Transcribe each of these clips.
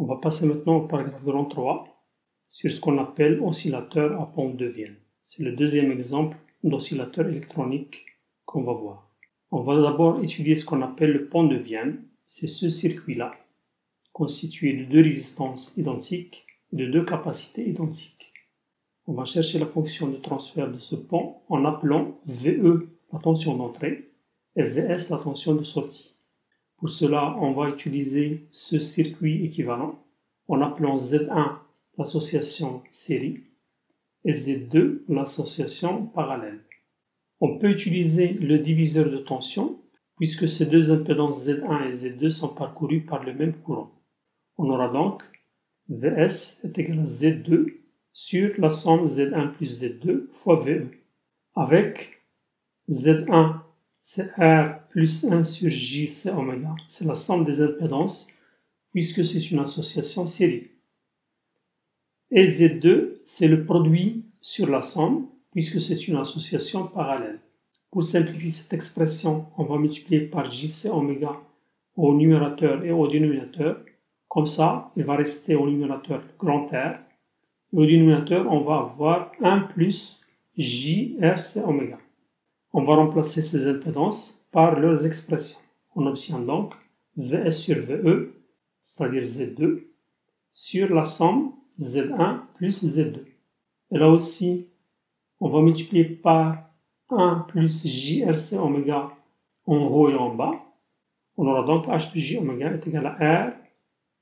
On va passer maintenant au paragraphe grand 3 sur ce qu'on appelle oscillateur à pente de Vienne. C'est le deuxième exemple d'oscillateur électronique qu'on va voir. On va d'abord étudier ce qu'on appelle le pont de Vienne. C'est ce circuit-là, constitué de deux résistances identiques et de deux capacités identiques. On va chercher la fonction de transfert de ce pont en appelant VE la tension d'entrée et VS la tension de sortie. Pour cela, on va utiliser ce circuit équivalent en appelant Z1 l'association série et Z2 l'association parallèle. On peut utiliser le diviseur de tension puisque ces deux impédances Z1 et Z2 sont parcourues par le même courant. On aura donc VS est égal à Z2 sur la somme Z1 plus Z2 fois VE. Avec Z1, c'est R plus 1 sur J, c'est oméga. C'est la somme des impédances puisque c'est une association série. Et Z2, c'est le produit sur la somme puisque c'est une association parallèle. Pour simplifier cette expression, on va multiplier par JC oméga au numérateur et au dénominateur. Comme ça, il va rester au numérateur grand R. Et au dénominateur, on va avoir 1 plus JRC oméga. On va remplacer ces impédances par leurs expressions. On obtient donc VS sur VE, c'est-à-dire Z2, sur la somme Z1 plus Z2. Et là aussi, on va multiplier par 1 plus JRC oméga en haut et en bas. On aura donc H plus J oméga est égal à R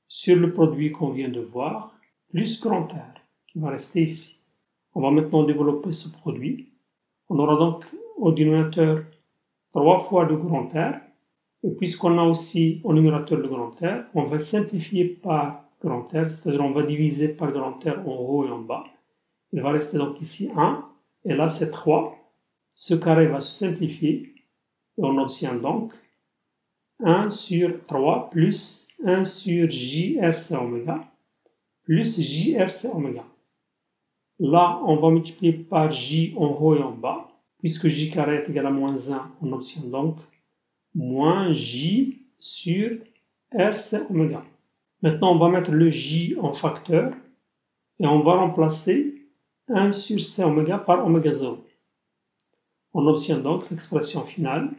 sur le produit qu'on vient de voir, plus grand R, qui va rester ici. On va maintenant développer ce produit. On aura donc au dénominateur 3 fois le grand R. Et puisqu'on a aussi au numérateur le grand R, on va simplifier par grand R, c'est-à-dire on va diviser par grand R en haut et en bas. Il va rester donc ici 1, et là c'est 3. Ce carré va se simplifier, et on obtient donc 1 sur 3 plus 1 sur JRC oméga, plus JRC oméga. Là, on va multiplier par J en haut et en bas. Puisque J carré est égal à moins 1, on obtient donc moins J sur RC oméga. Maintenant, on va mettre le J en facteur et on va remplacer 1 sur C oméga par oméga 0. On obtient donc l'expression finale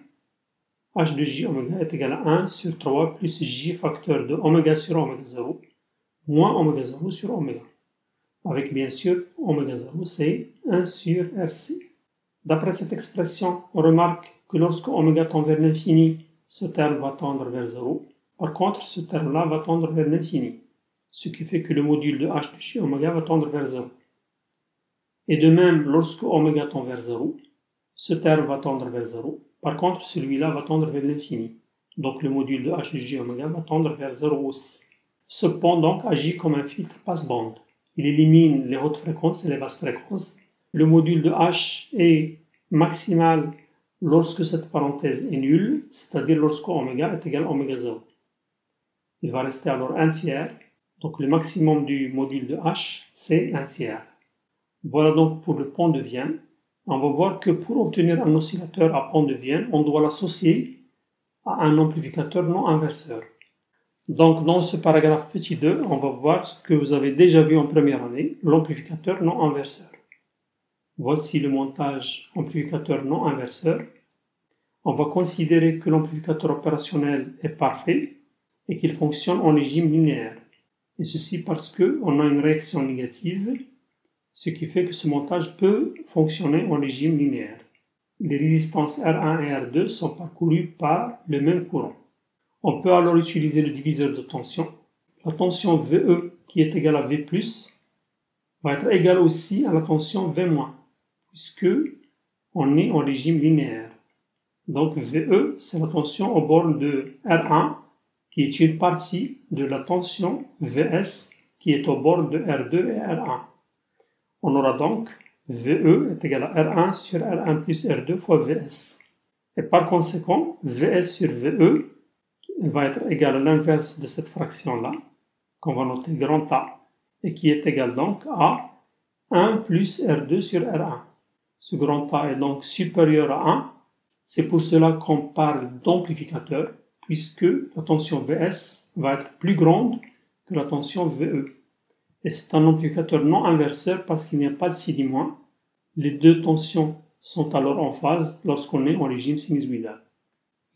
H de J oméga est égal à 1 sur 3 plus J facteur de oméga sur oméga 0 moins oméga 0 sur oméga. Avec bien sûr oméga 0 c'est 1 sur RC. D'après cette expression, on remarque que lorsque oméga tend vers l'infini, ce terme va tendre vers 0. Par contre, ce terme-là va tendre vers l'infini, ce qui fait que le module de H de J oméga va tendre vers 0. Et de même, lorsque oméga tend vers 0, ce terme va tendre vers 0. Par contre, celui-là va tendre vers l'infini. Donc le module de H de J oméga va tendre vers 0 aussi. Ce pont donc agit comme un filtre passe-bande. Il élimine les hautes fréquences et les basses fréquences. Le module de H est maximal lorsque cette parenthèse est nulle, c'est-à-dire lorsque oméga est égal à oméga 0. Il va rester alors 1 tiers, donc le maximum du module de H, c'est 1 tiers. Voilà donc pour le pont de Vienne. On va voir que pour obtenir un oscillateur à pont de Vienne, on doit l'associer à un amplificateur non inverseur. Donc dans ce paragraphe petit 2, on va voir ce que vous avez déjà vu en première année, l'amplificateur non inverseur. Voici le montage amplificateur non inverseur. On va considérer que l'amplificateur opérationnel est parfait et qu'il fonctionne en régime linéaire. Et ceci parce qu'on a une réaction négative, ce qui fait que ce montage peut fonctionner en régime linéaire. Les résistances R1 et R2 sont parcourues par le même courant. On peut alors utiliser le diviseur de tension. La tension VE qui est égale à V+, va être égale aussi à la tension V-, puisque on est en régime linéaire. Donc VE, c'est la tension aux bornes de R1, qui est une partie de la tension VS, qui est aux bornes de R2 et R1. On aura donc VE est égal à R1 sur R1 plus R2 fois VS. Et par conséquent, VS sur VE va être égal à l'inverse de cette fraction-là, qu'on va noter grand A, et qui est égal donc à 1 plus R2 sur R1. Ce grand A est donc supérieur à 1. C'est pour cela qu'on parle d'amplificateur, puisque la tension Vs va être plus grande que la tension VE. Et c'est un amplificateur non inverseur parce qu'il n'y a pas de si dit-. Les deux tensions sont alors en phase lorsqu'on est en régime sinusoïdal.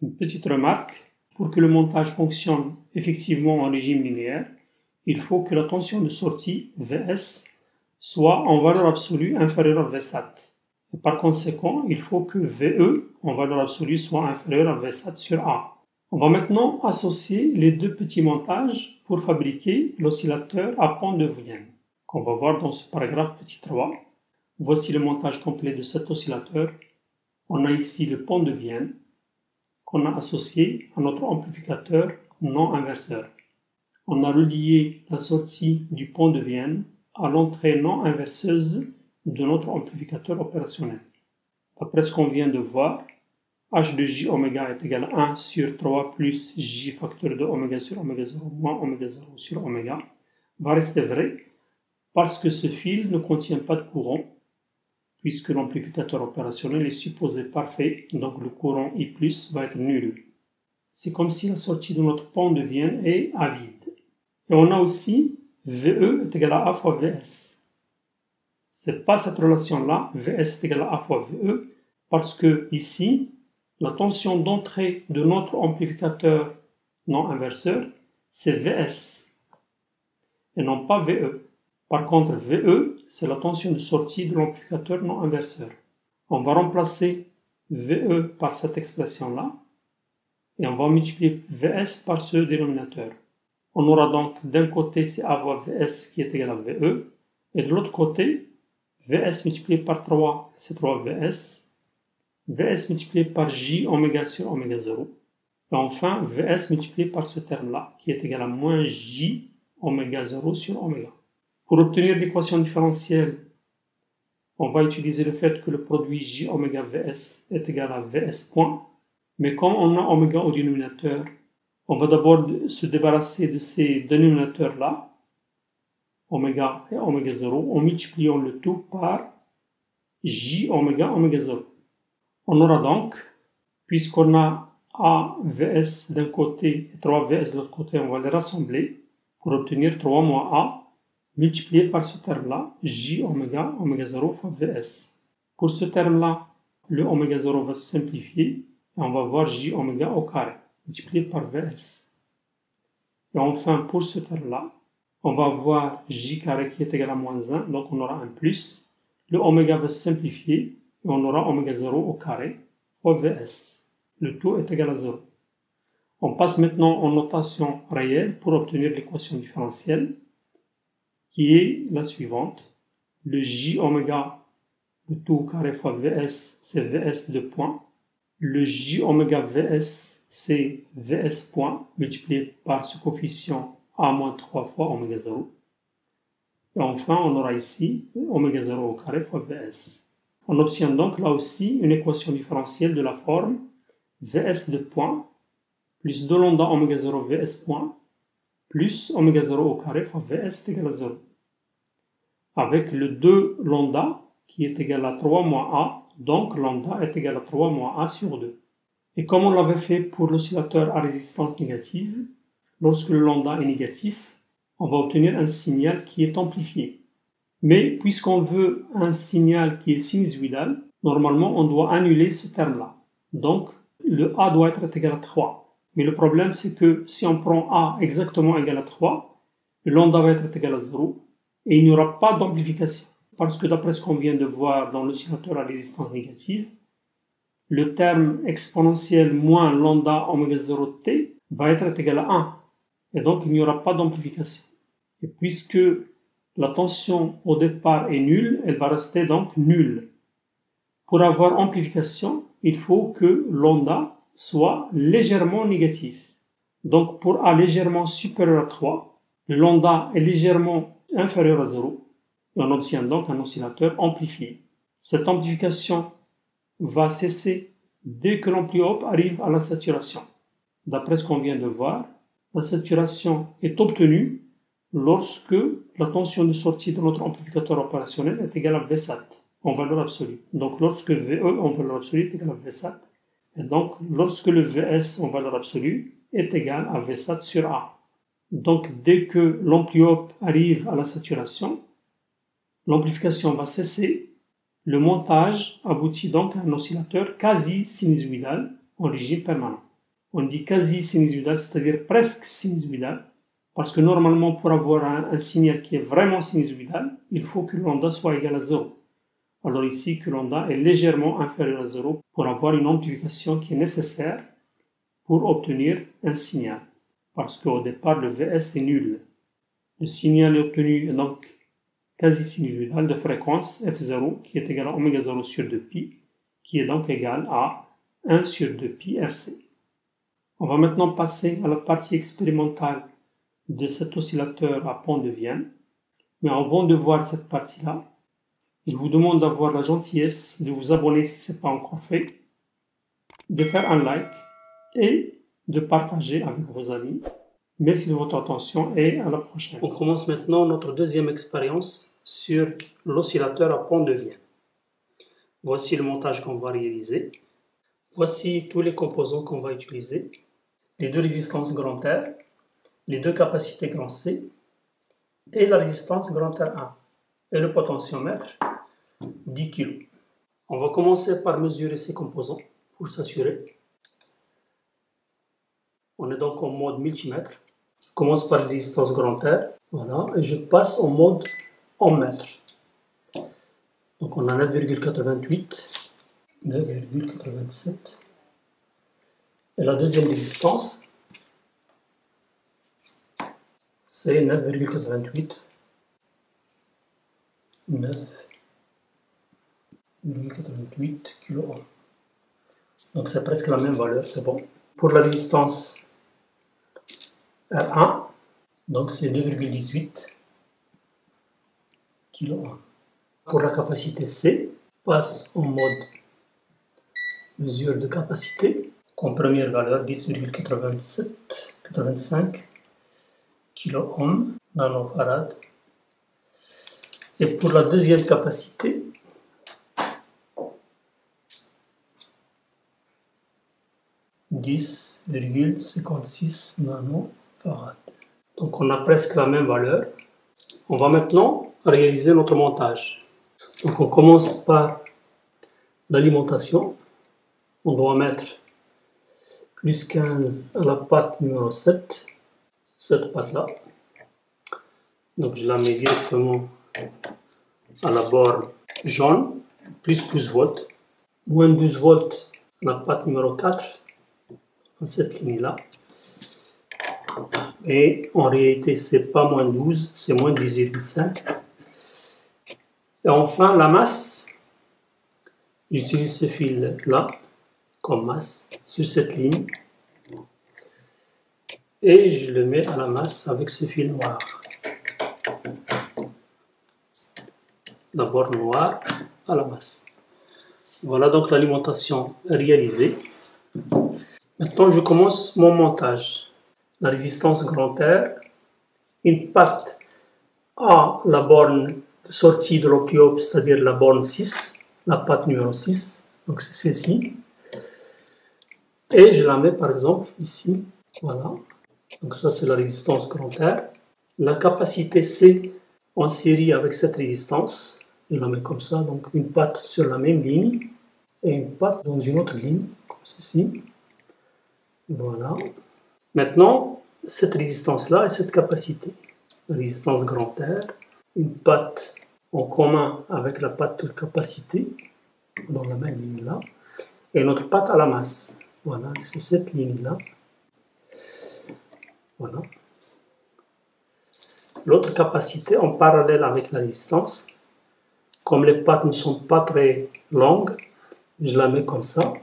Une petite remarque, pour que le montage fonctionne effectivement en régime linéaire, il faut que la tension de sortie Vs soit en valeur absolue inférieure à Vsat. Et par conséquent, il faut que VE en valeur absolue soit inférieur à Vsat sur A. On va maintenant associer les deux petits montages pour fabriquer l'oscillateur à pont de Vienne, qu'on va voir dans ce paragraphe petit 3. Voici le montage complet de cet oscillateur. On a ici le pont de Vienne qu'on a associé à notre amplificateur non inverseur. On a relié la sortie du pont de Vienne à l'entrée non inverseuse de notre amplificateur opérationnel. D'après ce qu'on vient de voir, h de j oméga est égal à 1 sur 3 plus j facteur de oméga sur oméga 0 moins oméga 0 sur oméga va rester vrai parce que ce fil ne contient pas de courant puisque l'amplificateur opérationnel est supposé parfait, donc le courant I+, va être nul. C'est comme si la sortie de notre pont de Vienne est à vide. Et on a aussi VE est égal à A fois Vs. C'est pas cette relation-là, Vs est égal à A fois VE, parce que ici, la tension d'entrée de notre amplificateur non inverseur, c'est Vs, et non pas VE. Par contre, VE, c'est la tension de sortie de l'amplificateur non inverseur. On va remplacer VE par cette expression-là, et on va multiplier Vs par ce dénominateur. On aura donc d'un côté c'est A fois Vs qui est égal à VE, et de l'autre côté, Vs multiplié par 3, c'est 3 Vs, Vs multiplié par J oméga sur oméga 0, et enfin Vs multiplié par ce terme-là, qui est égal à moins J oméga 0 sur oméga. Pour obtenir l'équation différentielle, on va utiliser le fait que le produit J oméga Vs est égal à Vs point, mais comme on a oméga au dénominateur, on va d'abord se débarrasser de ces dénominateurs-là, oméga et oméga 0, en multipliant le tout par J oméga oméga 0. On aura donc, puisqu'on a A Vs d'un côté et 3 Vs de l'autre côté, on va les rassembler pour obtenir 3 moins A multiplié par ce terme-là, J oméga oméga 0 fois Vs. Pour ce terme-là, le oméga 0 va se simplifier et on va voir J oméga au carré multiplié par Vs. Et enfin, pour ce terme-là, on va avoir J carré qui est égal à moins 1, donc on aura un plus. Le oméga va se simplifier et on aura oméga 0 au carré fois Vs. Le tout est égal à 0. On passe maintenant en notation réelle pour obtenir l'équation différentielle qui est la suivante. Le J oméga, le tout au carré fois Vs, c'est Vs de point. Le J oméga Vs, c'est Vs point multiplié par ce coefficient A moins 3 fois oméga 0. Et enfin, on aura ici oméga 0 au carré fois Vs. On obtient donc là aussi une équation différentielle de la forme Vs de point plus 2 lambda oméga 0 Vs point plus oméga 0 au carré fois Vs est égal à 0. Avec le 2 lambda qui est égal à 3 moins A, donc lambda est égal à 3 moins A sur 2. Et comme on l'avait fait pour l'oscillateur à résistance négative, lorsque le lambda est négatif, on va obtenir un signal qui est amplifié. Mais puisqu'on veut un signal qui est sinusoïdal, normalement on doit annuler ce terme-là. Donc le A doit être égal à 3. Mais le problème c'est que si on prend A exactement égal à 3, le lambda va être égal à 0 et il n'y aura pas d'amplification. Parce que d'après ce qu'on vient de voir dans l'oscillateur à résistance négative, le terme exponentiel moins lambda oméga 0 t va être égal à 1. Et donc il n'y aura pas d'amplification. Et puisque la tension au départ est nulle, elle va rester donc nulle. Pour avoir amplification, il faut que lambda soit légèrement négatif. Donc pour A légèrement supérieur à 3, le lambda est légèrement inférieur à 0, et on obtient donc un oscillateur amplifié. Cette amplification va cesser dès que l'ampli-hop arrive à la saturation. D'après ce qu'on vient de voir, la saturation est obtenue lorsque la tension de sortie de notre amplificateur opérationnel est égale à Vsat en valeur absolue. Donc lorsque VE en valeur absolue est égal à Vsat, et donc lorsque le Vs en valeur absolue est égal à Vsat sur A. Donc dès que l'ampli-op arrive à la saturation, l'amplification va cesser. Le montage aboutit donc à un oscillateur quasi-sinusoïdal en régime permanent. On dit quasi-sinusoïdal, c'est-à-dire presque sinusoïdal, parce que normalement, pour avoir un signal qui est vraiment sinusoïdal, il faut que lambda soit égal à 0. Alors ici, que lambda est légèrement inférieur à 0 pour avoir une amplification qui est nécessaire pour obtenir un signal. Parce qu'au départ, le Vs est nul. Le signal est obtenu donc quasi-sinusoïdal de fréquence f0 qui est égal à oméga 0 sur 2pi, qui est donc égal à 1 sur 2pi RC. On va maintenant passer à la partie expérimentale de cet oscillateur à pont de Vienne. Mais avant de voir cette partie-là, je vous demande d'avoir la gentillesse de vous abonner si ce n'est pas encore fait, de faire un like et de partager avec vos amis. Merci de votre attention et à la prochaine. On commence maintenant notre deuxième expérience sur l'oscillateur à pont de Vienne. Voici le montage qu'on va réaliser. Voici tous les composants qu'on va utiliser. Les deux résistances grand R, les deux capacités grand C et la résistance grand R1 et le potentiomètre 10 kg. On va commencer par mesurer ces composants pour s'assurer. On est donc en mode multimètre. Je commence par la résistance grand R, voilà, et je passe au mode en mètres. Donc on a 9,88, 9,87. Et la deuxième résistance, c'est 9,88, 9,88 kΩ. Donc c'est presque la même valeur, c'est bon. Pour la résistance R1, donc c'est 2,18 kΩ. Pour la capacité C, passe en mode mesure de capacité, comme première valeur 10,85 kΩ nanofarad. Et pour la deuxième capacité, « 10,56 nanofarad. Donc on a presque la même valeur. On va maintenant réaliser notre montage. Donc on commence par l'alimentation. On doit mettre plus 15 à la patte numéro 7, cette patte-là. Donc je la mets directement à la borne jaune, plus 12 volts, moins 12 volts à la patte numéro 4, dans cette ligne-là. Et en réalité, c'est pas moins 12, c'est moins 10,5. Et enfin, la masse, j'utilise ce fil-là comme masse sur cette ligne. Et je le mets à la masse avec ce fil noir. La borne noire à la masse. Voilà donc l'alimentation réalisée. Maintenant, je commence mon montage. La résistance grand R, une patte à la borne de sortie de l'ampli-op, c'est-à-dire la borne 6, la patte numéro 6, donc c'est celle-ci. Et je la mets par exemple ici, voilà. Donc ça c'est la résistance grand R. La capacité C en série avec cette résistance, je la mets comme ça, donc une patte sur la même ligne et une patte dans une autre ligne, comme ceci. Voilà. Maintenant, cette résistance-là et cette capacité. La résistance grand R, une patte en commun avec la patte de capacité, dans la même ligne-là, et une autre patte à la masse. Voilà, c'est cette ligne-là. Voilà. L'autre capacité en parallèle avec la résistance, comme les pattes ne sont pas très longues, je la mets comme ça.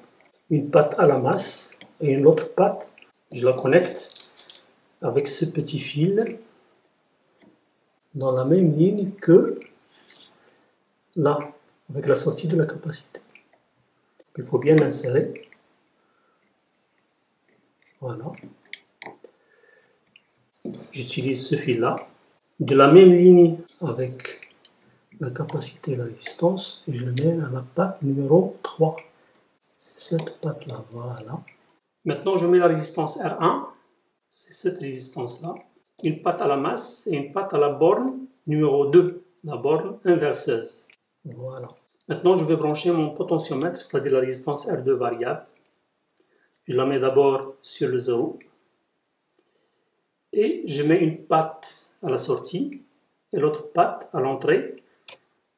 Une patte à la masse et une autre patte, je la connecte avec ce petit fil dans la même ligne que là, avec la sortie de la capacité. Il faut bien l'insérer. Voilà. J'utilise ce fil-là. De la même ligne avec la capacité et la résistance, je le mets à la patte numéro 3. C'est cette patte-là, voilà. Maintenant, je mets la résistance R1. C'est cette résistance-là. une patte à la masse et une patte à la borne numéro 2, la borne inverseuse. Voilà. Maintenant, je vais brancher mon potentiomètre, c'est-à-dire la résistance R2 variable. Je la mets d'abord sur le 0 et je mets une patte à la sortie et l'autre patte à l'entrée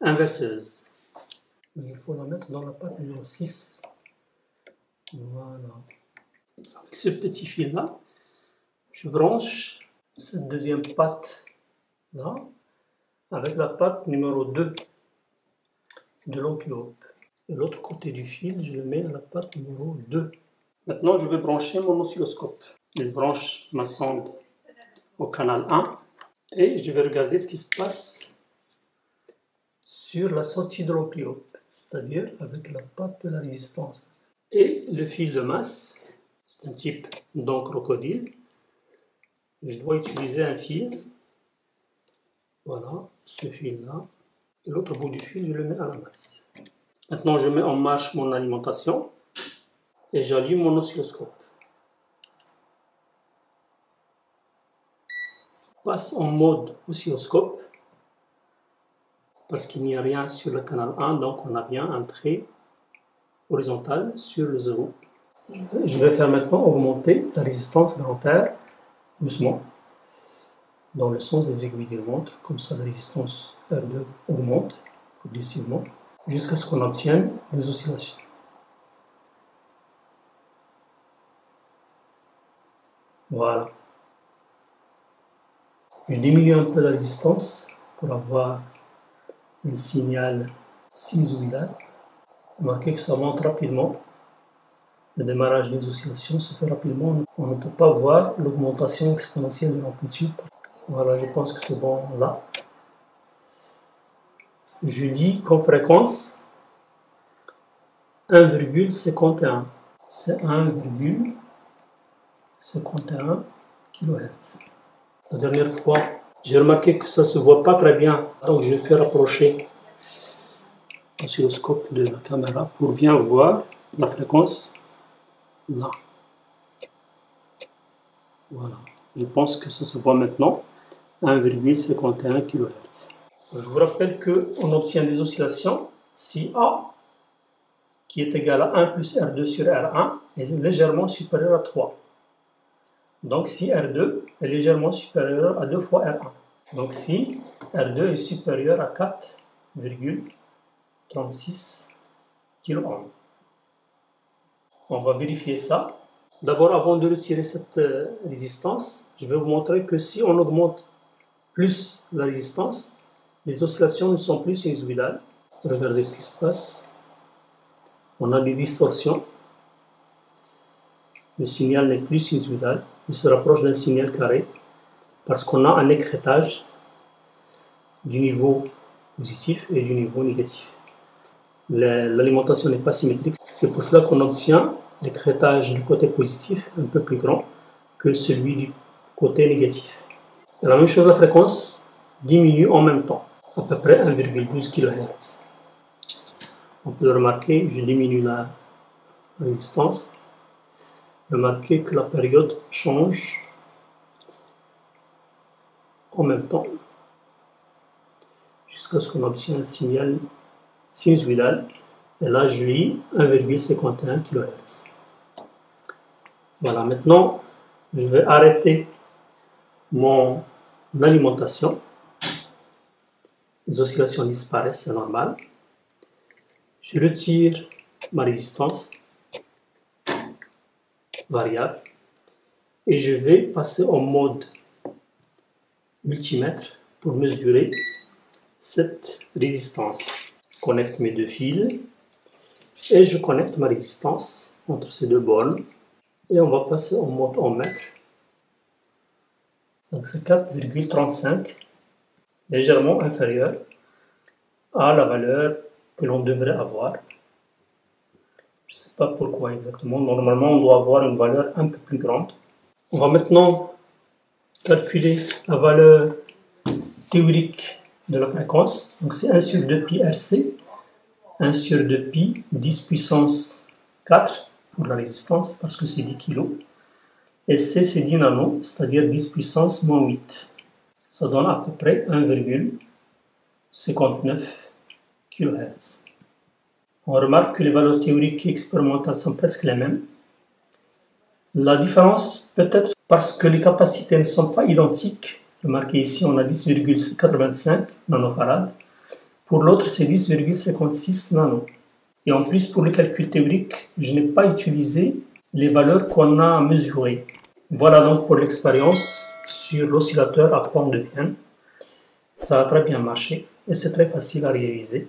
inverseuse. Il faut la mettre dans la patte numéro 6. Voilà. Avec ce petit fil-là, je branche cette deuxième patte là avec la patte numéro 2 de l'enveloppe. Et l'autre côté du fil, je le mets à la patte numéro 2. Maintenant, je vais brancher mon oscilloscope. Je branche ma sonde au canal 1 et je vais regarder ce qui se passe sur la sortie de l'enveloppe, c'est-à-dire avec la patte de la résistance. Et le fil de masse, c'est un type dent crocodile. Je dois utiliser un fil. Voilà, ce fil-là. Et l'autre bout du fil, je le mets à la masse. Maintenant, je mets en marche mon alimentation et j'allume mon oscilloscope. Je passe en mode oscilloscope parce qu'il n'y a rien sur le canal 1, donc on a bien un trait horizontal sur le 0. Je vais faire maintenant augmenter la résistance dentaire doucement dans le sens des aiguilles d'une montre, comme ça la résistance R2 augmente progressivement jusqu'à ce qu'on obtienne des oscillations. Voilà. Je diminue un peu la résistance pour avoir un signal sinusoïdal. Remarquez que ça monte rapidement. Le démarrage des oscillations se fait rapidement. On ne peut pas voir l'augmentation exponentielle de l'amplitude. Voilà, je pense que c'est bon là. Je lis comme fréquence 1,51. C'est 1,51 kHz. La dernière fois, j'ai remarqué que ça ne se voit pas très bien. Donc je fais rapprocher l'oscilloscope de la caméra pour bien voir la fréquence là. Voilà. Je pense que ça se voit maintenant. 1,51 kHz. Je vous rappelle qu'on obtient des oscillations si A, qui est égal à 1 plus R2 sur R1, est légèrement supérieur à 3. Donc si R2 est légèrement supérieur à 2 fois R1. Donc si R2 est supérieur à 4,36 kΩ. On va vérifier ça. D'abord, avant de retirer cette résistance, je vais vous montrer que si on augmente plus la résistance, les oscillations ne sont plus sinusoïdales. Regardez ce qui se passe. On a des distorsions. Le signal n'est plus sinusoïdal. Il se rapproche d'un signal carré parce qu'on a un écrêtage du niveau positif et du niveau négatif. L'alimentation n'est pas symétrique. C'est pour cela qu'on obtient l'écrêtage du côté positif un peu plus grand que celui du côté négatif. Et la même chose, la fréquence diminue en même temps, à peu près 1,12 kHz. On peut le remarquer, je diminue la résistance. Remarquez que la période change en même temps jusqu'à ce qu'on obtienne un signal sinusoïdal. Et là, je lis 1,51 kHz. Voilà, maintenant, je vais arrêter mon alimentation. Les oscillations disparaissent, c'est normal. Je retire ma résistance variable et je vais passer en mode multimètre pour mesurer cette résistance. Je connecte mes deux fils et je connecte ma résistance entre ces deux bornes et on va passer en mode en mètre. Donc c'est 4,35, légèrement inférieur à la valeur que l'on devrait avoir. Je ne sais pas pourquoi exactement. Normalement, on doit avoir une valeur un peu plus grande. On va maintenant calculer la valeur théorique de la fréquence. Donc c'est 1 sur 2 pi RC, 1 sur 2 pi 10 puissance 4 pour la résistance parce que c'est 10 kg. Et C, c'est 10 nano, c'est-à-dire 10 puissance moins 8. Ça donne à peu près 1,59 kHz. On remarque que les valeurs théoriques et expérimentales sont presque les mêmes. La différence peut être parce que les capacités ne sont pas identiques. Remarquez ici, on a 10,85 nanofarad. Pour l'autre, c'est 10,56 nano. Et en plus, pour le calcul théorique, je n'ai pas utilisé les valeurs qu'on a mesurées. Voilà donc pour l'expérience sur l'oscillateur à pointe de Vienne. Ça a très bien marché et c'est très facile à réaliser.